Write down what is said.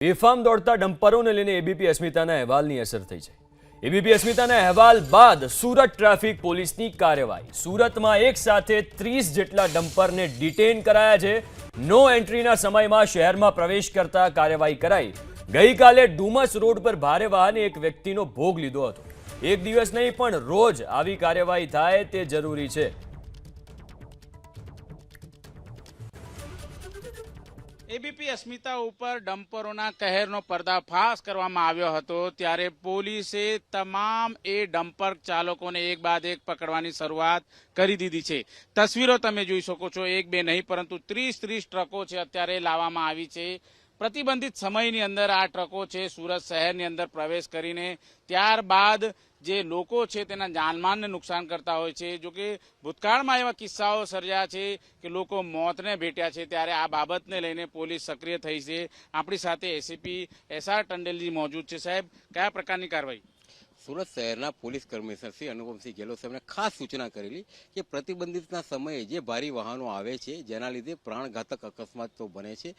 બેફામ દોડતા ડમ્પરોને લઈને એબીપી અસ્મિતાના અહેવાલની અસર થઈ છે। એબીપી અસ્મિતાના અહેવાલ બાદ સુરત ટ્રાફિક પોલીસની કાર્યવાહી। સુરતમાં એક સાથે 30 જેટલા ડમ્પરને ડિટેન કરાયા છે। નો એન્ટ્રીના સમયમાં શહેરમાં પ્રવેશ કરતા કાર્યવાહી કરાઈ। ગઈકાલે ડુમસ રોડ પર ભારે વાહને એક વ્યક્તિનો ભોગ લીધો હતો। એક દિવસ નહીં પણ રોજ આવી કાર્યવાહી થાય તે જરૂરી છે। એબીપી અસ્મિતા ઉપર ડમ્પરોના કહેરનો પર્દાફાશ કરવામાં આવ્યો હતો ત્યારે પોલીસે તમામ એ ડમ્પર ચાલકોને એક બાદ એક પકડવાની શરૂઆત કરી દીધી છે। તસવીરો તમે જોઈ શકો છો, એક બે નહીં પરંતુ 30 ટ્રકો છે અત્યારે લાવવામાં આવી છે। પ્રતિબંધિત સમયની અંદર આ ટ્રકો છે સુરત શહેરની અંદર પ્રવેશ કરીને ત્યારબાદ જે લોકો છે તેના જાનમાલને નુકસાન કરતા હોય છે। જો કે ભૂતકાળમાં એવા કિસ્સાઓ સર્જાયા છે કે લોકો મોતને ભેટ્યા છે, ત્યારે આ બાબતને લઈને પોલીસ સક્રિય થઈ છે। આપણી સાથે એસીપી એસઆર ટંડેલજી મોજૂદ છે। સાહેબ, કયા પ્રકારની કાર્યવાહી? સુરત શહેરના પોલીસ કમિશનર શ્રી અનુપમસિંહ ગેહલોત સાહેબને ખાસ સૂચના કરેલી કે પ્રતિબંધિતના સમયે જે ભારે વાહનો આવે છે જેના લીધે પ્રાણઘાતક અકસ્માતો બને છે